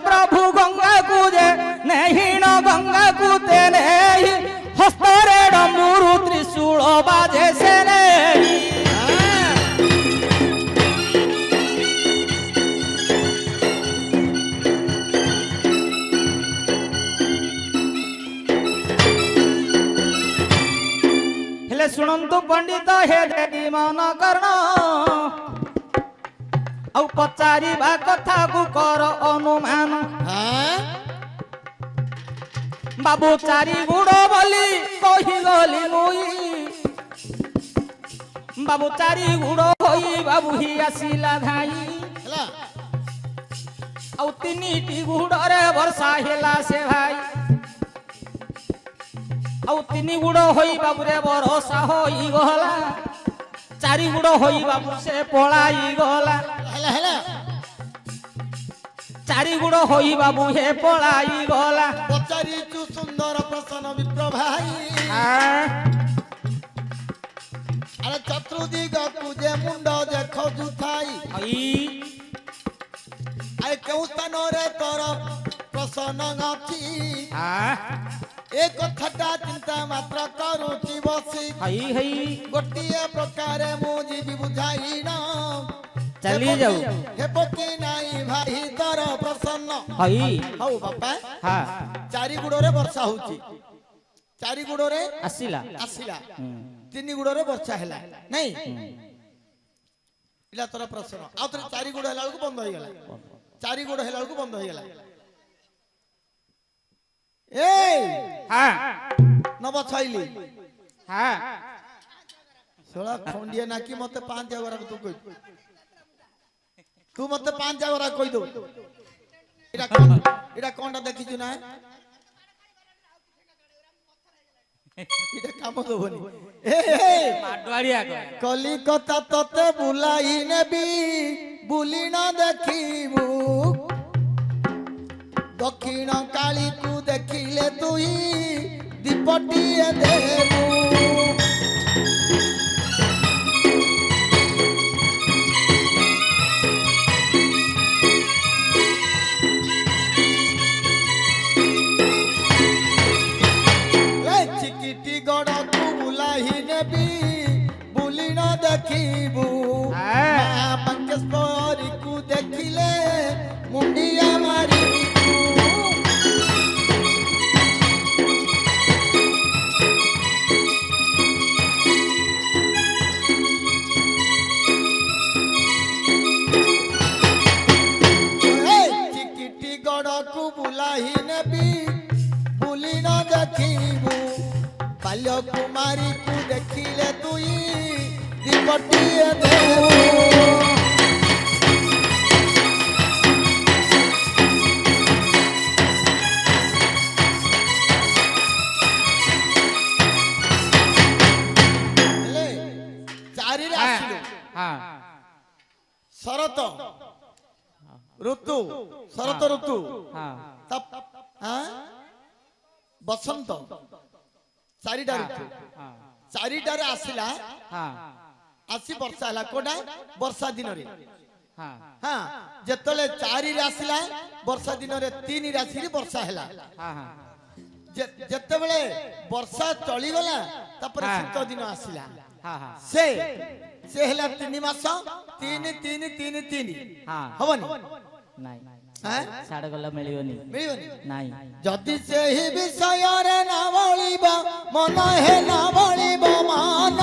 प्रभु गंगा को जे नहीं न गंगा को ते नहीं हस्तरे डमरू त्रिशूल बाजे से नहीं हेले सुनंतु पंडित हे देवी मन कर्ण औ पचारी बा कथा को कर अनुमान बाबू चारी गुड़ बोली कही गली मुई बाबू चारी गुड़ होई बाबू ही आसिला धाई औ तीनिटी गुड़रे वर्षा हेला से भाई औ तीनी गुड़ होई बाबू रे भरोसा होई गला चारी गुड़ होई बाबू से पलाई गला चारी गुड़ होई बाबू हे पलाई गला पचारी चु सुंदर प्रसन्न विप्र भाई अरे चतुर्दिग पूजे मुंड देख जुथाई अरे केउ स्थान रे तोर प्रसन्न अछि एक कथा चिंता मात्र करूची बसी गोटिए प्रकार मुझी भी बुझाई न चली जाऊ हे पकी नाही भाई तोर प्रसन्न हौ बापा चारी गुड़रे वर्षा होची चारी गुड़रे आसिला तीन गुड़रे वर्षा हैला नहीं इला तोर प्रसन्न आ तोर चारी गुड़ हैला को बंद हो गेला चारी गुड़ हैला को बंद हो गेला ए नब छैली सोला खंडिया ना कि मते पांच जगरा तू कह तू मते पांच जगरा कह दो एटा कोनटा देखिछु ना एटा काम दोबनी माडवाड़िया कलिकता तते बुलाई नेबी बुली ना देखिबू दक्षिण काली को देखिले तुई दीपटिए देबू चिकिटी गड़ को बुलाई नेबी बुली न देखिबू पंकेश्वरी को देखिले मुंडिया मारी कुमारी को देखिले तुई दीपटिए देबू ले चारी रे आसिलो शरत ऋतु शरत ऋतु तप बसंत चारिटा ऋतु चारिटारे आसिला आसी वर्षा हला कोडा वर्षा दिन रे हां जेतले चारि रे आसिला वर्षा दिन रे तीन राशि रे वर्षा हला जेते बेले वर्षा चली गला तापर शीत दिन आसिला से हला 3 मास 3 3 3 3 हवनी नाही साडे गला मिलियोनी नाही जदि से ही विषय रे ना बोलिबा मन हे ना बोलिबा मान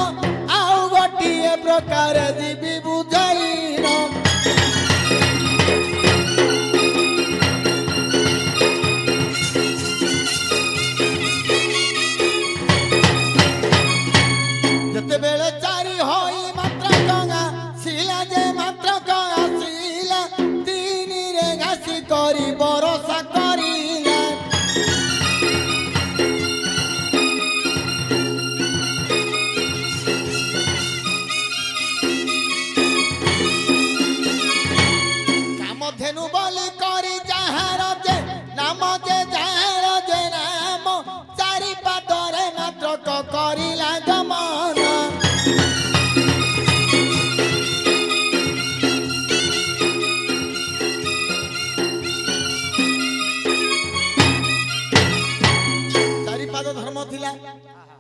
आउ गोटिए प्रकार जीवी बुझाई न जते बेले चारी होई मात्र गंगा शिला जे मात्र गंगा शिला तीन रे घासी करी बरसा करिला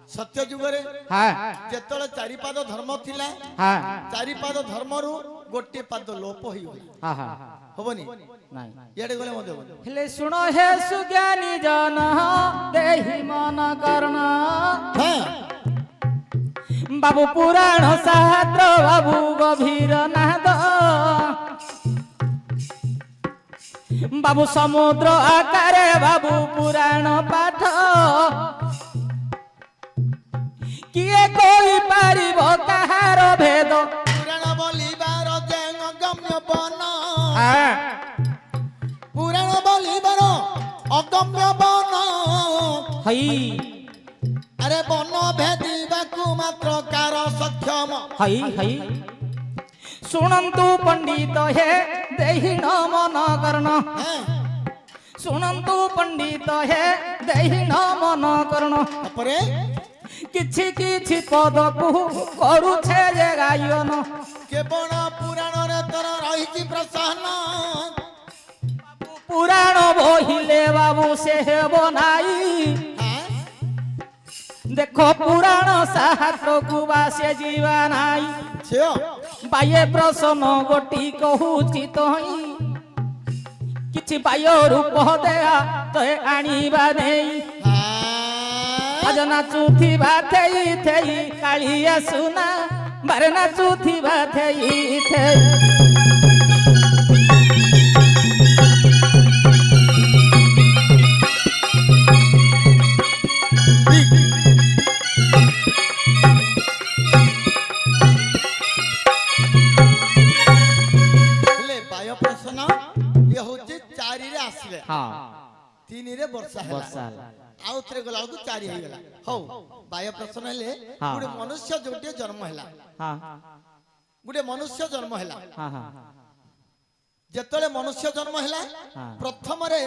सत्य जुगरे हाँ जेतले चारि पाद धर्म थिला हाँ चारि पाद धर्मरु गोटे पाद लोप होई गला हाँ होबनी नहीं याडे गले मते हेले सुनो हे सुज्ञानी जन देहि मन कर्ण हां बाबू पुराण शास्त्र बाबू गभीर नाद बाबू समुद्र आकारे बाबू पुराण पाठ किए कोई पारिब कहार भेद पुराण बोलिबार जेंग गम्य बन हाँ पुराण बोलिबार अगम्य बन हई अरे बन भेदिबाकु मात्र कार सक्षम हई हई सुनंतु पंडित हे देहिन मन कर्ण सुनंतु पंडित हे देहिन मन कर्ण अपरे किछि किछि पद को करू छे जे गायन केवल पुराण रे तर रहिछि प्रसन्न पुराण बोहिले बाबू से हेबो नाई देखो पुराण शास्त्र को बासे जीवा नाई छियो बाये प्रसन्न गोटी कहूची तोई किछि बाय रूप देहा तोय आनीबा नेई आज नाचुथी बाथेई थेई कालिया सुना बारे नाचुथी बाथेई थेई ले बाय प्रश्न ये होची 4 रे आसीले हां 3 रे वर्षा वर्षा हैला आउ थरे गला को 4 हे गला हो बाय प्रश्न ले हाँ। गुडे मनुष्य जोटे जन्म हैला हां गुडे मनुष्य जन्म हैला हां हां जेतले मनुष्य जन्म हैला हाँ। प्रथम रे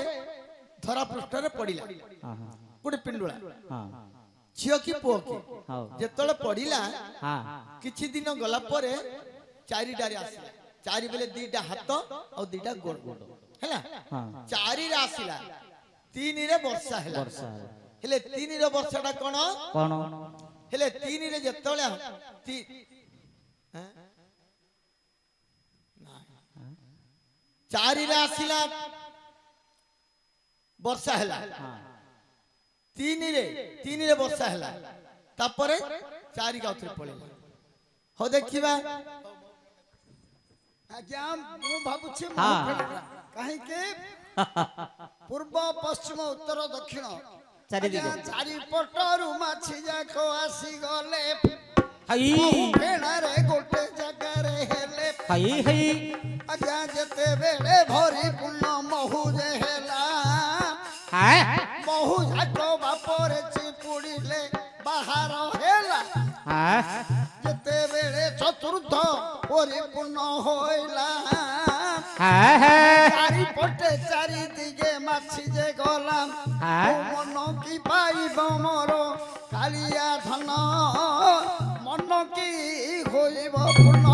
धरा पृष्ठ रे पडिला हां गुडे पिंडुला हां छियो की पुओ की हां जेतले पडिला हां किछि दिन गला परे 4 डारे आसीला 4 बेले 2टा हाथ और 2टा गोड़ हैला हां 4 रे आसीला 3 रे वर्षा हैला वर्षा हेले 3 रे वर्षाटा कोन कोन हेले 3 रे जेतले चारि रे आसीला वर्षा हैला हां 3 रे वर्षा हैला तापरे 4 का उतरे पड़ेला हो देखिबा आज्ञा मु भाबुछि हाँ। काहे के पूर्व पश्चिम उत्तर दक्षिण चारि दिग चारि पटरु माछि जाको आसी गले हई फेणा रे गोटे जगह रे हेले हई हई आज्ञा जते बेले भरी पूर्ण महु जे हेला हां महु जाको बापरे चिपुड़िले बाहर हेला हां जते बेले चतुर्थ परिपूर्ण होइला चारि पटे चारि दिगे माछि जे गलाम मन की पाइब मोर कालिया धन मन की होइब पूर्ण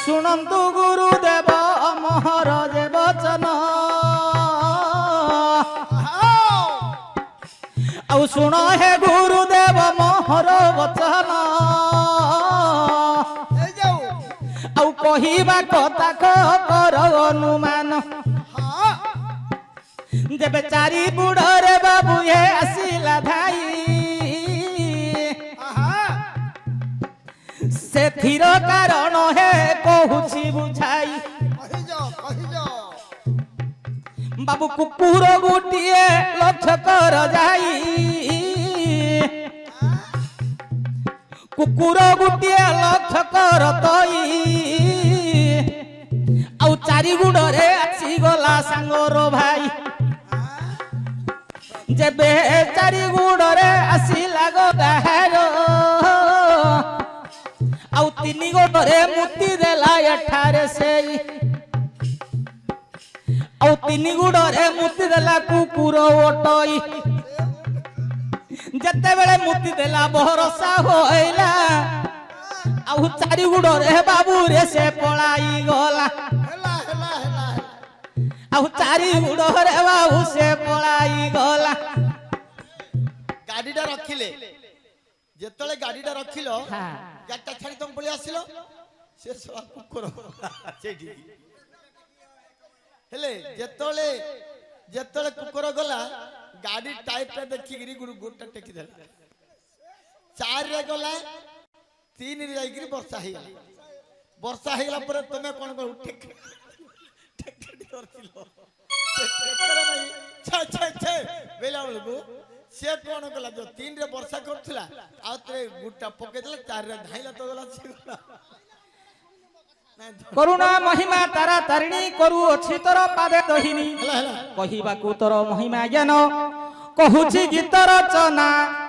सुनंतु गुरुदेव महाराज वचन औ सुन हे गुरुदेव मोहर वचन ए जाऊ औ कहिबा कथा कर अनुमान हां जेबे 4 बुढ़रे बाबू हे आसिला धाई आहा से थिर कारण हे कहूछि बुझाई कहि जाओ बाबू कुकुर गोटिए लक्ष्य कर जाई कुकुर गोटिए लक्ष्य कर तई आउ 4 गुणरे आसी गला सांगरो भाई जेबे 4 गुणरे आसी लागो गाहारो आउ 3 गुणरे मुक्ति देला एठारे सेई औ ଆଉ ତିନି ଗୁଡରେ ମୁତି ଦେଲା କୁକୁର ଓଟଇ ଯେତେବେଳେ ମୁତି ଦେଲା ଭରସା ହୋଇଲା ଆଉ ଚାରି ଗୁଡରେ ବାବୁରେ ସେ ପଳାଇ ଗଲା ହେଲା ହେଲା ହେଲା ଆଉ ଚାରି ଗୁଡରେ ବାବୁ ସେ ପଳାଇ ଗଲା ଗାଡିଟା ରଖିଲେ ଯେତେବେଳେ ଗାଡିଟା ରଖିଲ ହଁ। ଗାଡିଟା ଛାଡି ତମ ପଳେଇ ଆସିଲ ସେ ଶଳା କୁକୁର ସେଇଠି ହେଲେ ଯେତେବେଳେ ଯେତେବେଳେ କୁକୁର ଗଲା ଗାଡି ଟାଇପଟା ଦେଖିକିରି ଗୋଟା ଟେକିଦେଲା 4 ରେ ଗଲା 3 ରେ ଯାଇକିରି ବର୍ଷା ହେଇଗଲା ପରେ ତମେ କଣ କର ବେଲା ବେଳକୁ ସେ କଣ କଲା ଯୋ 3 ରେ ବର୍ଷା କରୁଥିଲା ଆଉ ତରେ ଗୁଟା ପକେଇଦେଲା 4 ରେ ଧାଇଲା ତ ଗଲା ସେ ଗଲା କରୁଣା ମହିମା ତାରା ତାରିଣୀ କରୁ ଅଛି ତୋର ପାଦେ ଦହିନି ହେଲା କହିବାକୁ ତୋର ମହିମା ଜ୍ଞାନ କହୁଛି ଗୀତ ରଚନା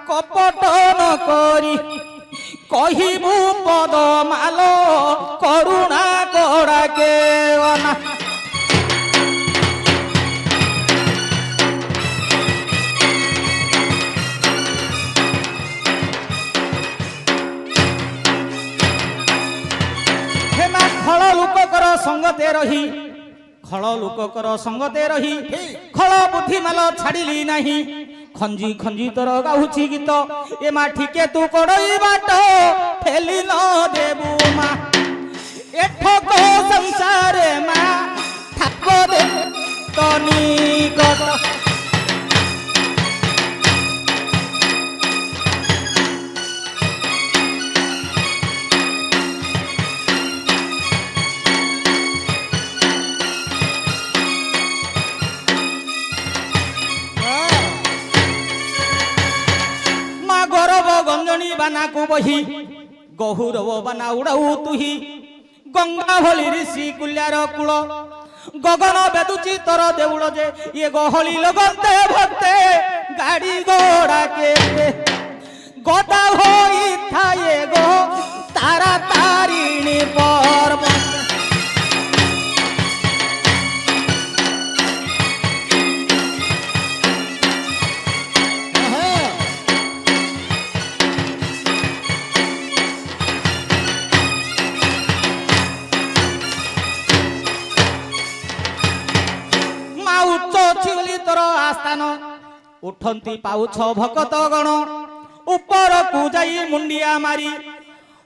କପଟ ନ କରି କହିବୁ ପଦ ମାଲ କରୁଣା କଡ଼ା କେವନା ଖଳ ଲୋକକର ସଙ୍ଗତେ ରହି ଖଳ ଲୋକକର ସଙ୍ଗତେ ରହି ଖଳ ବୁଦ୍ଧି ମାଲ ଛାଡ଼ିଲି ନାହିଁ ଖଞ୍ଜି ଖଞ୍ଜି ତୋର ଗାଉଛି ଗୀତ ଏ ମା ଠିକେ ତୁ କଡ଼ଇ ବାଟ ଠେଲି ନ ଦେବୁ ମା ଏଠକ ସଂସାରେ ମା ଠାକ ଦେ ତନି କଟ ଗଞ୍ଜনী ବାନାକୁ ବହି ଗହୁରବ ବାନା ଉଡ଼ାଉ ତୁହି ଗଙ୍ଗା ଭଳି ଋଷି କୁଲ୍ୟାର କୂଳ ଗଗନ ବେଦୁଚି ତୋର ଦେଉଳ ଯେ ଇଏ ଗହଳି লগନ୍ତେ ଭକ୍ତେ ଗାଡ଼ି ଗୋଡ଼ା କେତେ ଗଦା ହୋଇଥାଏ ଗো ତାରା ତାରିଣୀ ପର୍ବ ଆସ୍ଥାନ ଉଠନ୍ତି ପାଉଛ ଭକତ ଗଣ ଉପରକୁ ଯାଇ ମୁଣ୍ଡିଆ ମାରି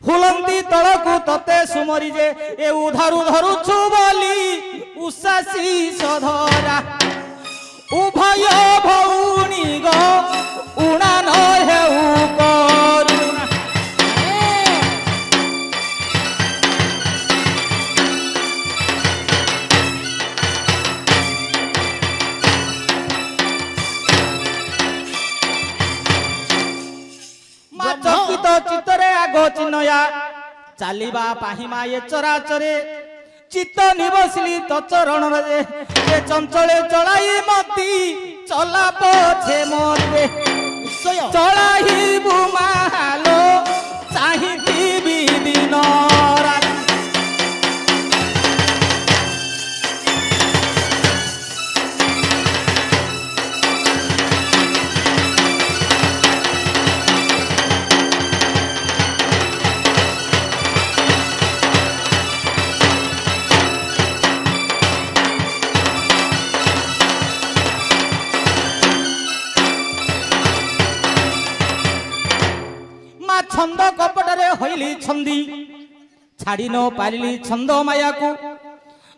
ହୁଲନ୍ତି ତଳକୁ ତତେ ସୁମରି ଯେ ଏ ଉଧାରୁ ଧରୁଛୁ ବୋଲି ଉଷାସି ସଧରା ଉଭୟ ଭଉଣୀ ଗো ଉଣା ନ ହେଉ କରୁଣା ଚକିତ ଚିତ୍ତରେ ଆଗ ଚିହ୍ନୟା ଚାଲିବା ପାହିମା ଏ ଚରାଚରେ ଚିତ୍ତ ନିବସିଲି ତ ଚରଣରେ ଏ ଚଞ୍ଚଳେ ଚଳାଇ ମତି ଚଲା ପଛେ ମତେ ଚଳାଇବୁ ମାଲୋ ଚାହିଁଥିବି ଦିନ ରାତି ଛନ୍ଦ କପଟରେ ହଇଲି ଛନ୍ଦି ଛାଡ଼ି ନ ପାରିଲି ଛନ୍ଦ ମାୟାକୁ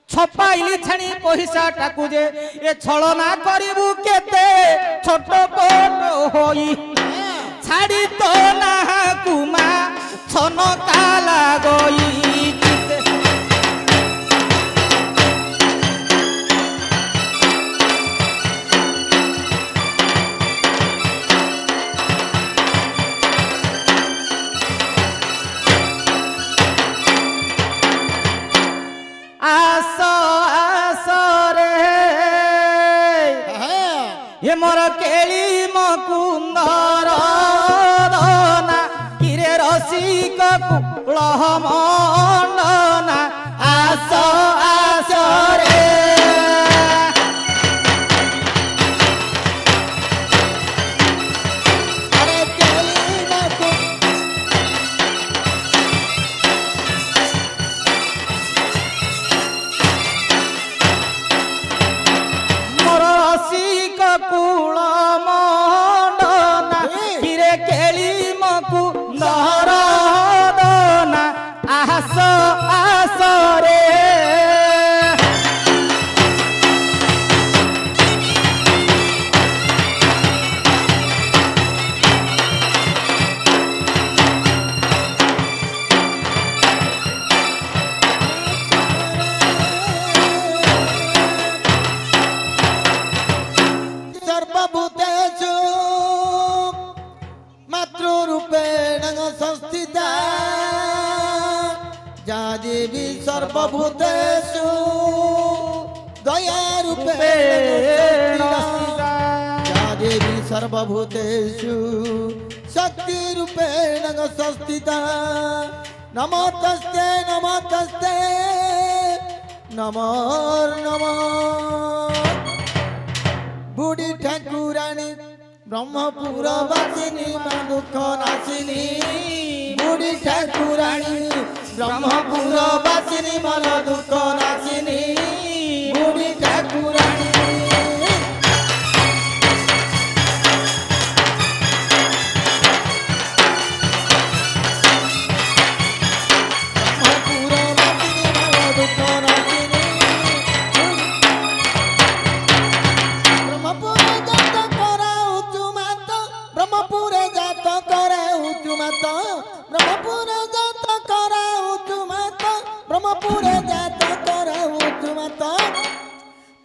ଛପାଇଲି ଛାଣି ପଇସାଟାକୁ ଯେ ଏ ଛଳନା କରିବୁ କେତେ ଛୋଟ ପଟ ହୋଇ ଛାଡ଼ି ତ ନାହାକୁ ମା ଛନ କାଲା ଗଇ মোর কেলি মকুন্দর দনা কিরে রসিক কুল মন্ডনা আস আস রে সর্বভূতেষু মাতৃরূপেণ সংস্থিতা যা দেবী সর্বভূতেষু দয়ারূপেণ সংস্থিতা যা দেবী সর্বভূতেষু শক্তিরূপেণ সংস্থিতা নমস্তে নমস্তে নমো নমঃ বুড়ি ঠাকুরানী ব্রহ্মপুর বাসিনী মা দুঃখ নাশিনী বুড়ি ঠাকুরানী ব্রহ্মপুর বাসিনী মন দুঃখ নাশিনী বুড়ি ঠাকুরানী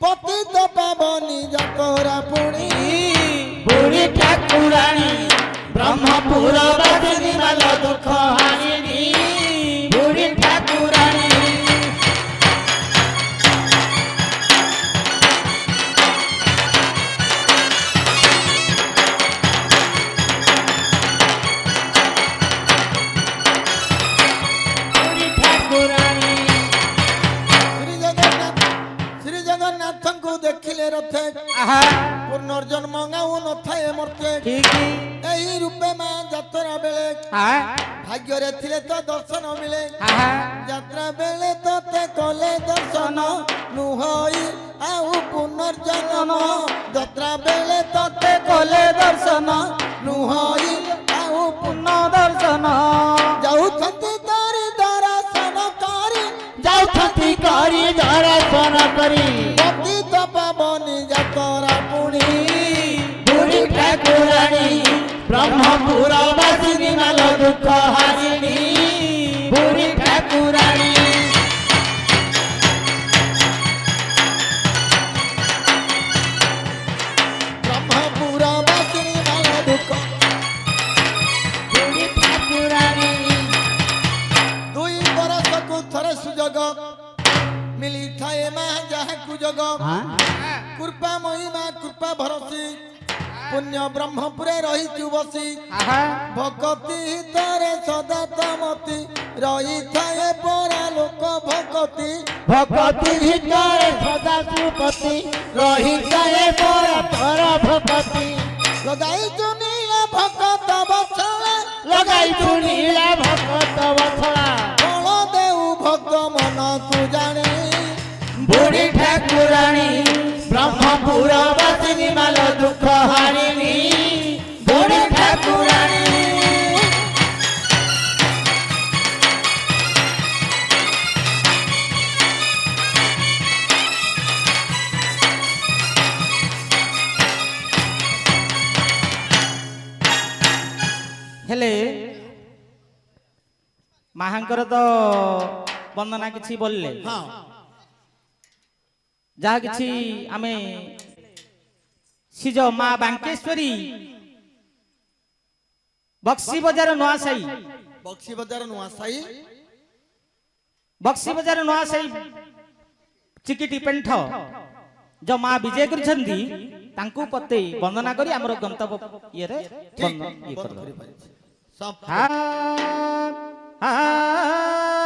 পতিত পাবনী যতরা পুণী বুড়ি ঠাকুরানী ব্রহ্মপুর বাসিনী মাল দুঃখ হারিণী বুড়ি ঠাকুরানী শ্রী জগন্নাথଙ୍କୁ ଦେଖିଲେ ରଥେ আহা ପୁନର୍ଜନ୍ମ ଆଉ ନଥାଏ ମର୍ତ୍ତେ ঠিক ଏହି ରୂପେ ମା ଯାତ୍ରା ବେଳେ হ্যাঁ ଭାଗ୍ୟରେ ଥିଲେ ତ ଦର୍ଶନ ମିଳେ হ্যাঁ ଯାତ୍ରା ବେଳେ ତତେ କଲେ ଦର୍ଶନ ନୁହଇ ଆଉ ପୁନର୍ଜନ୍ମ ଯାତ୍ରା ବେଳେ ତତେ কলে দর্শন ନୁହଇ ଆଉ পুণ্য দর্শন ଯାଉଛନ୍ତି ତାରି ଦର୍ଶନ କରି যাউথতি করি দর্শন করি ପତିତ ପାବନୀ ଯାତ୍ରା ପୁଣି বুড়ি ঠাকুরানী ব্রহ্মপুর বাসিনী মাল দুঃখ হারিণী বুড়ি ঠাকুরানী ବ୍ରହ୍ମପୁର ବାସିନୀ ମାଳ ଦୁଃଖ ବୁଢୀ ଠାକୁରାଣୀ ଦୁଇ ବରଷକୁ ଥରେ ସୁଯୋଗ ମିଳିଥାଏ ମା ଯାହାକୁ ଯୋଗ କୃପା ମହିମା କୃପା ଭରସି ପୁଣ୍ୟ ବ୍ରହ୍ମପୁରେ ରହିଛୁ ବସି ଭକତି ହିତରେ ସଦା ତମତି ରହିଥାଏ ପରା ଲୋକ ଭକତି ভকতি ভিতরে সদা সুপতি রহিতায়ে পর ভকতি ଲଗାଇଛୁ ନୀଳ ଭକତ ବଛଳା লগাই চুনিলা ভকত বছড়া ଫଳ ଦେଉ ଭକ୍ତ ମନକୁ ଜାଣି বুড়ি ঠাকুরাণী ব্রহ্মপুর বাসিনী মাল দুঃখ হারিণী বুড়ি ঠাকুরাণী ହେଲେ ମାହାଙ୍କର ତ ବନ୍ଦନା କିଛି ବୋଲିଲେ ହଁ ଯାହା କିଛି ଆମେ ସିଜ ମା ବାଙ୍କେଶ୍ୱରୀ ବକ୍ସି ବଜାର ନୂଆସାହି ବକ୍ସି ବଜାର ନୂଆସାହି ବକ୍ସି ବଜାର ନୂଆସାହି ଚିକିଟି ପେଣ୍ଠ ଯୋଉ ମା ବିଜୟ କରିଛନ୍ତି ତାଙ୍କୁ ପତେ ବନ୍ଦନା କରି ଆମର ଗନ୍ତବ୍ୟ ଇଏରେ ଠିକ ଇଏ ବନ୍ଦ କରିଦେବା। କରିପାରିଛି ସବ Ha ha ha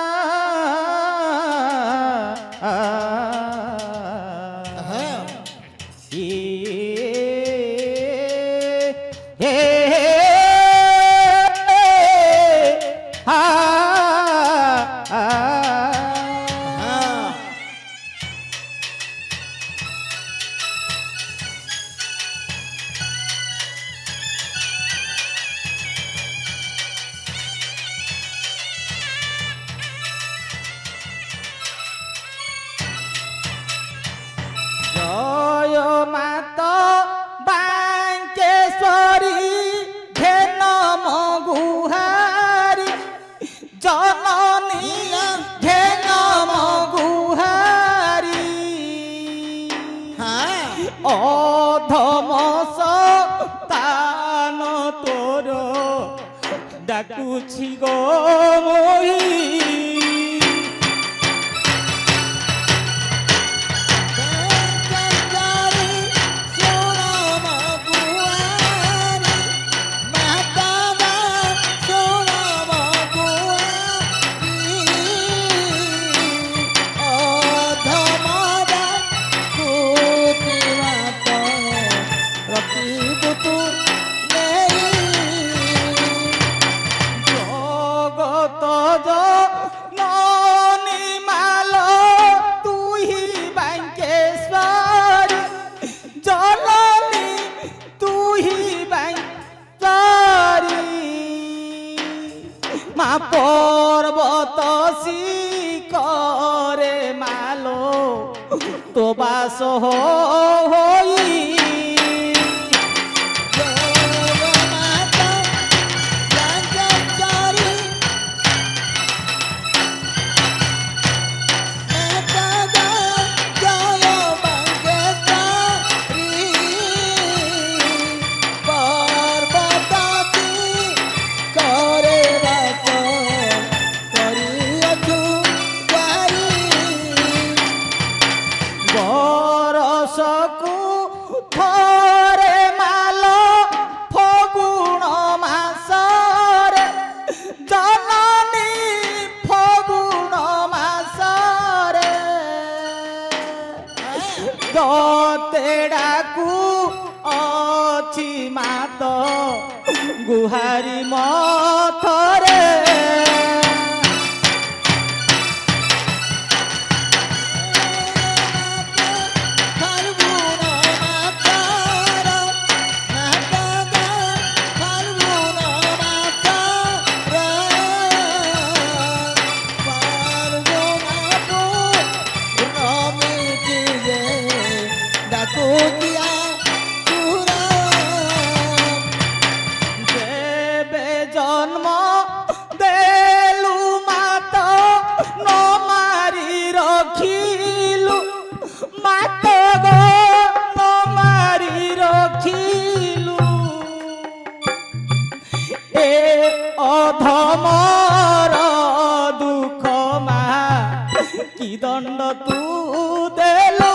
ହଁ ହଁ জয় মাতা বাঙ্কেশ্বরী ঘেন মগুহারি জননী ঘেন মগুহারি হ্যাঁ অধম ডাকুছি গো মই পর্বত শিখরে মালো তো বাস হই বরষকু থরে মালো ফগুণ মাসরে জননী ফগুণ মাসরে দতেডাকু অছি মাত গুহারি মথরে জন্ম দেলু মাত ন মারি রখিলু মাত গো ন মারি রখিলু এ অধমর দুঃখ মা কি দণ্ড তু দেলু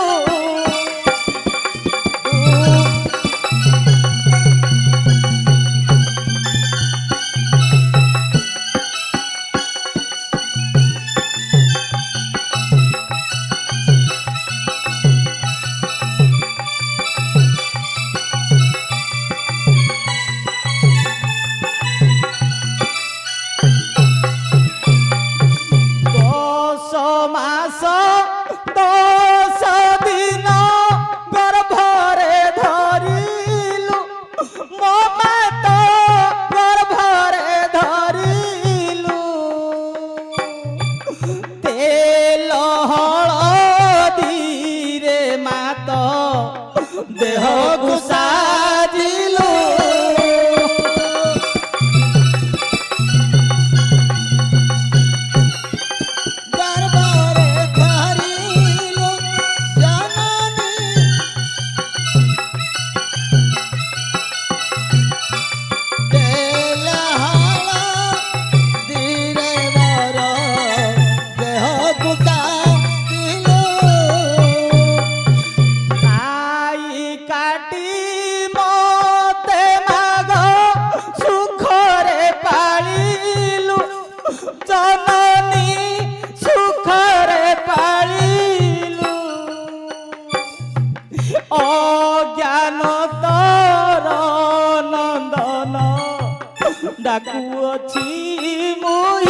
মাস 10 দিন গর্ভরে ধরিলু মো মাত গর্ভরে ধরিলু তেল হলদিরে মাত দেহକୁ সাজিলু অজ্ঞান তর নন্দন ডাকুଅছি মুই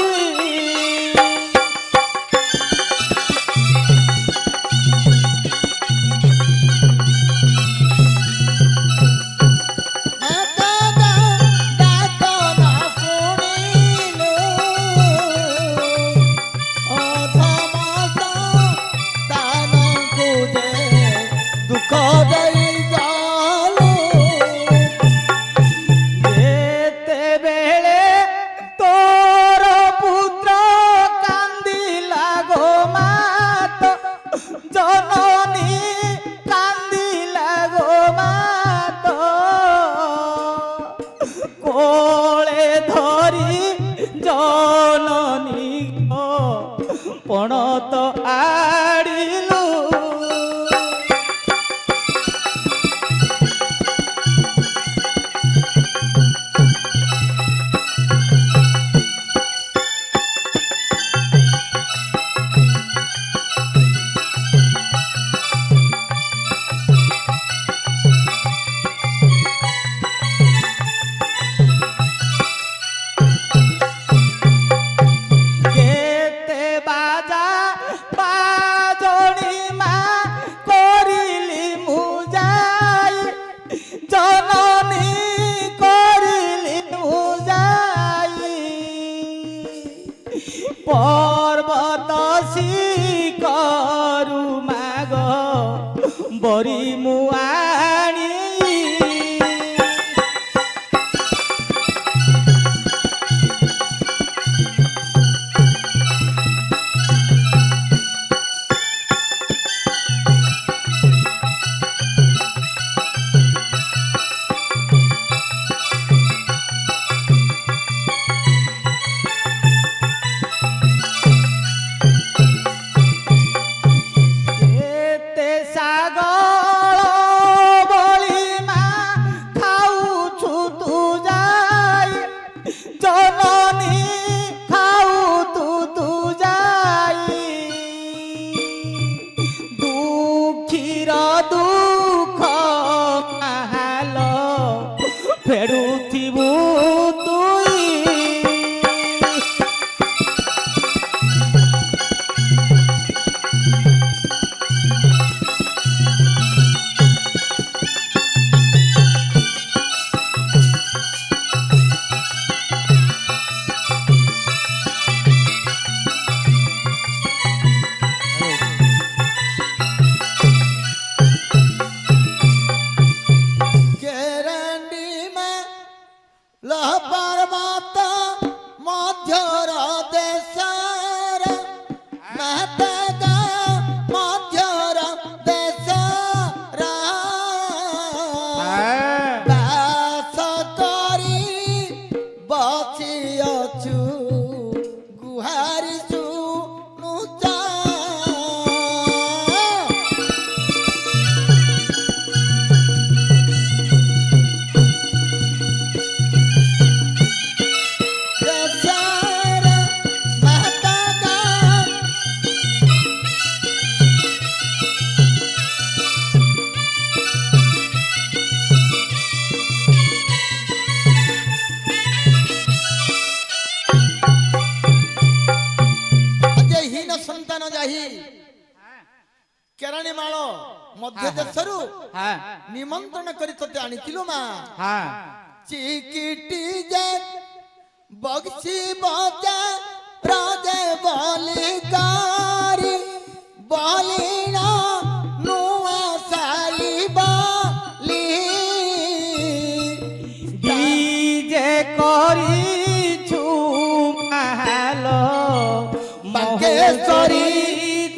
যেতেবেলে তোর পুত্র ବରି ମୁଁ ଆଣି ଏତେ ଶାଗଳ ବଳି ମା ଖାଉଛୁ ତୁ ଯାଇ ଜନନୀ ଖାଉ ତୁ ଯାଇ ଦୁଃଖୀର ଦୁଃଖ ମାହାଲ ଫେରୁଥିବୁ ତୁଇ केरंडी में लह पर्वत मध्यर देशर महतगा मध्यर देशर बास करी बसी अछु गुहारी सुनुचा देशर महतगा अजय हीन संतान जाही केराणी माळ मध्य देशरू निमंत्रण करी तोते आनिथिलु मा चिकिटी जे बगसी बजा राजे बलिकारी बलि